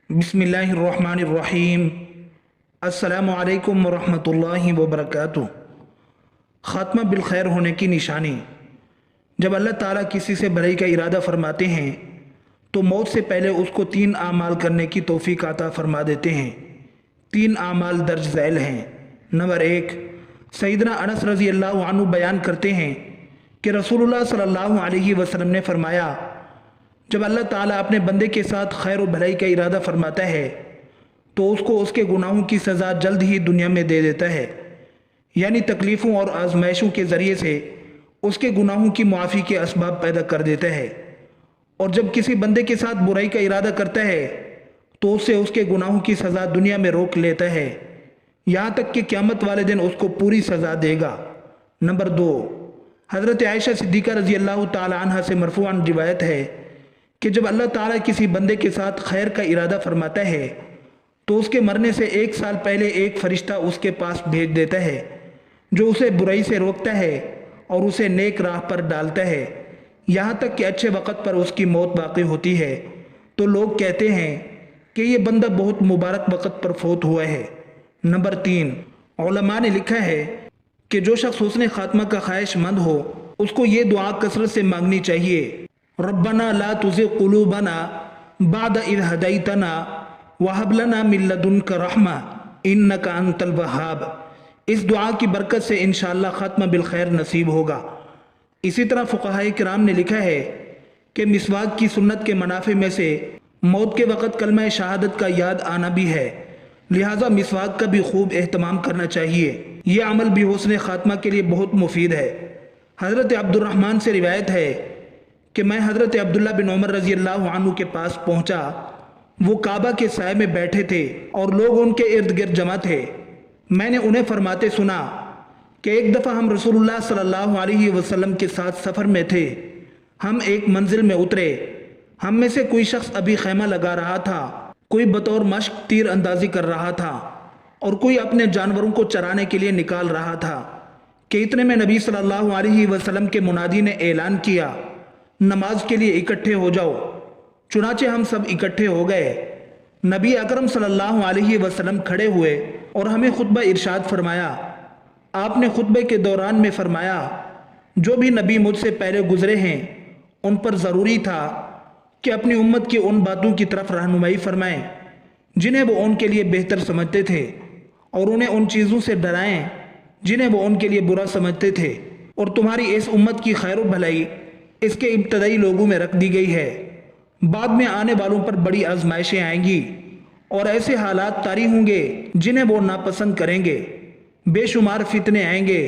बिस्मिल्लाहिर्रहमानिर्रहीम। अस्सलामु अलैकुम वरहमतुल्लाहि वबरकातुह। ख़ात्मा बिलखैर होने की निशानी। जब अल्लाह ताला किसी से भलाई का इरादा फरमाते हैं तो मौत से पहले उसको 3 आमाल करने की तौफीक अता फरमा देते हैं। 3 आमाल दर्ज झैल हैं। नंबर 1, सैयदना अनस रज़ी अल्लाह अन्हु बयान करते हैं कि रसूलुल्लाह सल्लल्लाहु अलैहि वसल्लम ने फरमाया, जब अल्लाह ताला अपने बंदे के साथ खैर व भलाई का इरादा फरमाता है तो उसको उसके गुनाहों की सज़ा जल्द ही दुनिया में दे देता है, यानी तकलीफ़ों और आजमाइशों के ज़रिए से उसके गुनाहों की मुआफ़ी के असबाब पैदा कर देता है। और जब किसी बंदे के साथ बुराई का इरादा करता है तो उससे उसके गुनाहों की सज़ा दुनिया में रोक लेता है, यहाँ तक कि क़यामत वाले दिन उसको पूरी सज़ा देगा। नंबर 2, हज़रत आयशा सिद्दीक़ा रज़ी अल्लाह ताला अन्हा से मरफ़ूअन रिवायत है कि जब अल्लाह ताला किसी बंदे के साथ खैर का इरादा फरमाता है तो उसके मरने से 1 साल पहले एक फ़रिश्ता उसके पास भेज देता है जो उसे बुराई से रोकता है और उसे नेक राह पर डालता है, यहाँ तक कि अच्छे वक़्त पर उसकी मौत बाक़ी होती है तो लोग कहते हैं कि ये बंदा बहुत मुबारक वक़्त पर फौत हुआ है। नंबर 3, उलमा ने लिखा है कि जो शख्स हुस्न ख़ात्मा का ख्वाहिशमंद हो उसको ये दुआ कसरत से मांगनी चाहिए, रब्बना ला तुज़िग़ क़ुलूबना बाद इज़ हदैतना वहब लना मिन लदुनका रहमा इन्नका अंतल वहाब। इस दुआ की बरकत से इंशाअल्लाह ख़ात्मा बिलखैर नसीब होगा। इसी तरह फ़ुक़हाए किराम ने लिखा है कि मिसवाक की सुन्नत के मनाफ़े में से मौत के वक़्त कलमा शहादत का याद आना भी है, लिहाजा मिसवाक का भी खूब एहतमाम करना चाहिए। ये अमल भी हुस्न ख़ात्मा के लिए बहुत मुफीद है। हज़रत अब्दुर्रहमान से रिवायत है कि मैं हज़रत अब्दुल्ला बिन उमर रज़ी अल्लाह अन्हु के पास पहुँचा। वो काबा के साए में बैठे थे और लोग उनके इर्द गिर्द जमा थे। मैंने उन्हें फरमाते सुना कि एक दफ़ा हम रसूलुल्लाह सल्लल्लाहु अलैहि वसल्लम के साथ सफ़र में थे। हम एक मंजिल में उतरे। हम में से कोई शख्स अभी खैमा लगा रहा था, कोई बतौर मश्क तीर अंदाजी कर रहा था और कोई अपने जानवरों को चराने के लिए निकाल रहा था कि इतने में नबी सल्लल्लाहु अलैहि वसल्लम के मुनादी ने ऐलान किया, नमाज के लिए इकट्ठे हो जाओ। चुनाचे हम सब इकट्ठे हो गए। नबी अकरम सल्लल्लाहु अलैहि वसल्लम खड़े हुए और हमें खुतबा इरशाद फरमाया। आपने खुतबे के दौरान में फरमाया, जो भी नबी मुझसे पहले गुजरे हैं उन पर ज़रूरी था कि अपनी उम्मत की उन बातों की तरफ रहनुमाई फरमाएं जिन्हें वो उनके लिए बेहतर समझते थे और उन्हें उन चीज़ों से डराएं जिन्हें वो उनके लिए बुरा समझते थे। और तुम्हारी इस उम्मत की खैर व भलाई इसके इब्तदाई लोगों में रख दी गई है। बाद में आने वालों पर बड़ी आजमाइशें आएंगी और ऐसे हालात तारी होंगे जिन्हें वो नापसंद करेंगे। बेशुमार फितने आएंगे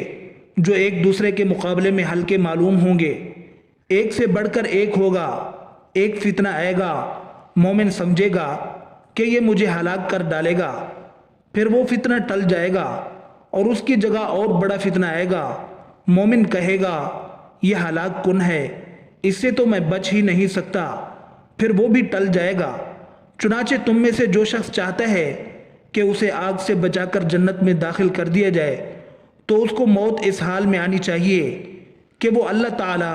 जो एक दूसरे के मुकाबले में हल्के मालूम होंगे। एक से बढ़कर एक होगा। एक फितना आएगा, मोमिन समझेगा कि ये मुझे हलाक कर डालेगा, फिर वो फितना टल जाएगा और उसकी जगह और बड़ा फितना आएगा। मोमिन कहेगा ये हलाक कुन है, इससे तो मैं बच ही नहीं सकता, फिर वो भी टल जाएगा। चुनाचे तुम में से जो शख्स चाहता है कि उसे आग से बचाकर जन्नत में दाखिल कर दिया जाए तो उसको मौत इस हाल में आनी चाहिए कि वो अल्लाह ताला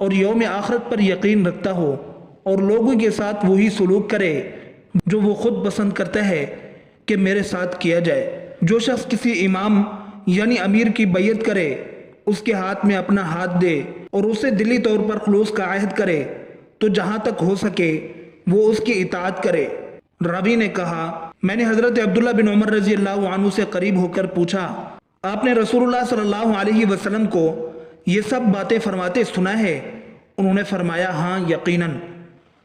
और यौम आखिरत पर यकीन रखता हो और लोगों के साथ वही सलूक करे जो वो खुद पसंद करता है कि मेरे साथ किया जाए। जो शख्स किसी इमाम यानी अमीर की बैयत करे, उसके हाथ में अपना हाथ दे और उसे दिली तौर पर खुलूस का अहद करे तो जहाँ तक हो सके वो उसकी इताअत करे। रावी ने कहा, मैंने हज़रत अब्दुल्ला बिन उमर रज़ी अल्लाह अन्हु से करीब होकर पूछा, आपने रसूलुल्लाह सल्लल्लाहु अलैहि वसल्लम को ये सब बातें फरमाते सुना है? उन्होंने फरमाया, हाँ यकीनन।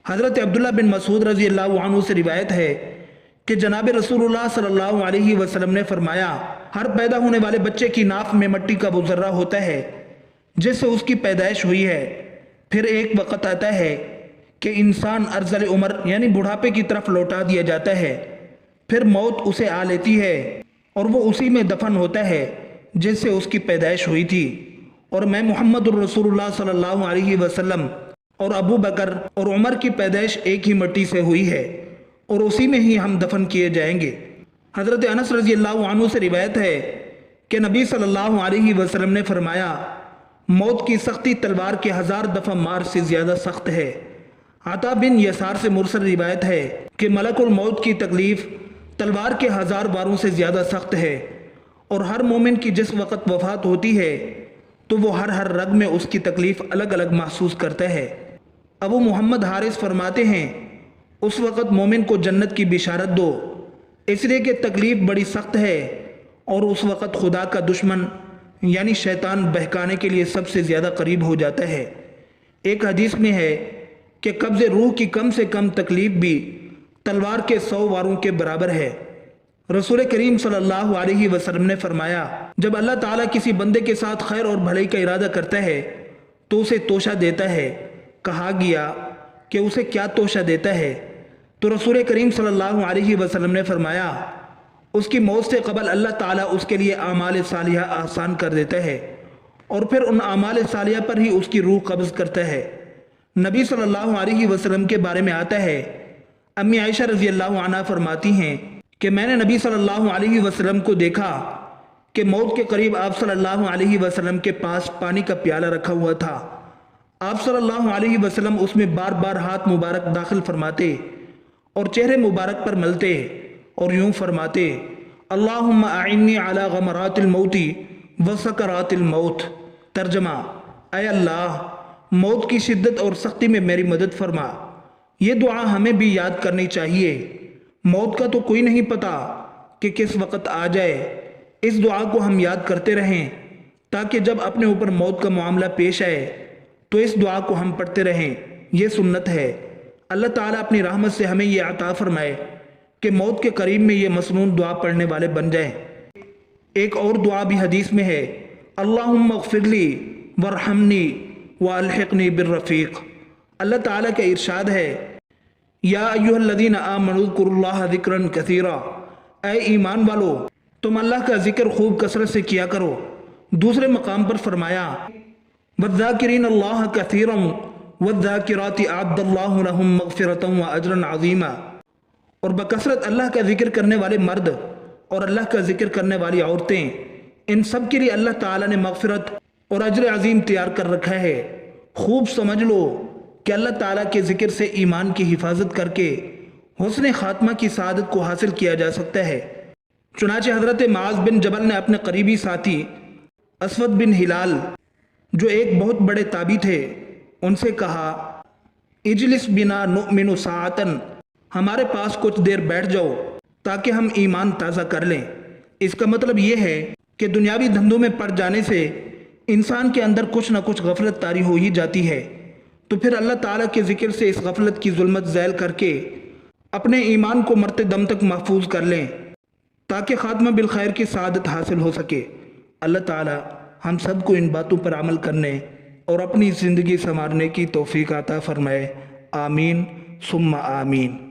हज़रत अब्दुल्ला बिन मसूद रज़ी अल्लाह अन्हु से रिवायत है कि जनाब रसूलुल्लाह सल्लल्लाहु अलैहि वसल्लम ने फरमाया, हर पैदा होने वाले बच्चे की नाफ में मिट्टी का वो ज़र्रा होता है जिससे उसकी पैदाइश हुई है। फिर एक वक़्त आता है कि इंसान अर्ज़ल उम्र यानी बुढ़ापे की तरफ लौटा दिया जाता है, फिर मौत उसे आ लेती है और वो उसी में दफन होता है जिससे उसकी पैदाइश हुई थी। और मैं मुहम्मदुर रसूलुल्लाह सल्लल्लाहु अलैहि वसल्लम और अबू बकर और उमर की पैदाइश एक ही मिट्टी से हुई है और उसी में ही हम दफन किए जाएंगे। हज़रत अनस रज़ी अल्लाह अन्हु से रिवायत है कि नबी सल्लल्लाहु अलैहि वसल्लम ने फरमाया, मौत की सख्ती तलवार के 1000 दफ़ा मार से ज़्यादा सख्त है। عطا بن یسار سے مرسل روایت ہے کہ ملکُ الموت کی تکلیف تلوار کے 1000 واروں سے زیادہ سخت ہے، اور ہر مومن کی جس وقت وفات ہوتی ہے تو وہ ہر رگ میں اس کی تکلیف الگ الگ محسوس کرتا ہے۔ ابو محمد حارث فرماتے ہیں اس وقت مومن کو جنت کی بشارت دو، اس لیے کہ تکلیف بڑی سخت ہے، اور اس وقت خدا کا دشمن یعنی شیطان بہکانے کے لیے سب سے زیادہ قریب ہو جاتا ہے۔ ایک حدیث میں ہے کہ قبض روح کی کم سے کم تکلیف بھی تلوار کے 100 واروں کے برابر ہے۔ رسول کریم صلی اللہ علیہ وسلم نے فرمایا جب اللہ تعالیٰ کسی بندے کے ساتھ خیر اور بھلائی کا ارادہ کرتا ہے تو اسے توشہ دیتا ہے۔ کہا گیا کہ اسے کیا توشہ دیتا ہے؟ تو رسول کریم صلی اللہ علیہ وسلم نے فرمایا اس کی موت سے قبل اللہ تعالیٰ اس کے لیے اعمال صالحہ آسان کر دیتا ہے، اور پھر ان اعمال صالحہ پر ہی اس کی روح قبض کرتا ہے۔ نبی صلی اللہ علیہ وسلم کے بارے میں آتا ہے، امی عائشہ رضی اللہ عنہ فرماتی ہیں کہ میں نے نبی صلی اللہ علیہ وسلم کو دیکھا کہ موت کے قریب آپ صلی اللہ علیہ وسلم کے پاس پانی کا پیالہ رکھا ہوا تھا۔ آپ صلی اللہ علیہ وسلم اس میں بار بار ہاتھ مبارک داخل فرماتے اور چہرے مبارک پر ملتے اور یوں فرماتے اللہم اعنی علی غمرات الموت وسکرات الموت۔ ترجمہ، اے اللہ موت کی شدت اور سختی میں میری مدد فرما۔ یہ دعا ہمیں بھی یاد کرنی چاہیے۔ موت کا تو کوئی نہیں پتا کہ کس وقت آ جائے۔ اس دعا کو ہم یاد کرتے رہیں تاکہ جب اپنے اوپر موت کا معاملہ پیش آئے تو اس دعا کو ہم پڑھتے رہیں۔ یہ سنت ہے۔ اللہ تعالیٰ اپنی رحمت سے ہمیں یہ عطا فرمائے کہ موت کے قریب میں یہ مسنون دعا پڑھنے والے بن جائیں۔ ایک اور دعا بھی حدیث میں ہے، اللہم اغفر لی وارحمنی والحقنی بالرفیق۔ اللہ تعالیٰ کا ارشاد ہے، یا ایھا الذین آمنوا اذکروا اللہ ذکرا کثیرا، اے ایمان والو تم اللہ کا ذکر خوب کثرت سے کیا کرو۔ دوسرے مقام پر فرمایا والذاکرین اللہ کثیرا والذاکرات اعد اللہ لہم مغفرۃ واجرا عظیما۔ اور بکثرت اللہ کا ذکر کرنے والے مرد اور اللہ کا ذکر کرنے والی عورتیں، ان سب کے لیے اللہ تعالیٰ نے مغفرت اور اجر عظیم تیار کر رکھا ہے۔ خوب سمجھ لو کہ اللہ تعالیٰ کے ذکر سے ایمان کی حفاظت کر کے حسن خاتمہ کی سعادت کو حاصل کیا جا سکتا ہے۔ چنانچہ حضرت معاذ بن جبل نے اپنے قریبی ساتھی اسود بن ہلال جو ایک بہت بڑے تابعی تھے ان سے کہا اجلس بنا نؤمن ساعتن، ہمارے پاس کچھ دیر بیٹھ جاؤ تاکہ ہم ایمان تازہ کر لیں۔ اس کا مطلب یہ ہے کہ دنیاوی دھندوں میں پڑ جانے سے انسان کے اندر کچھ نہ کچھ غفلت طاری ہو ہی جاتی ہے، تو پھر اللہ تعالیٰ کے ذکر سے اس غفلت کی ظلمت زیل کر کے اپنے ایمان کو مرتے دم تک محفوظ کر لیں تاکہ خاتمہ بالخیر کی سعادت حاصل ہو سکے۔ اللہ تعالیٰ ہم سب کو ان باتوں پر عمل کرنے اور اپنی زندگی سنوارنے کی توفیق عطا فرمائے۔ آمین ثم آمین۔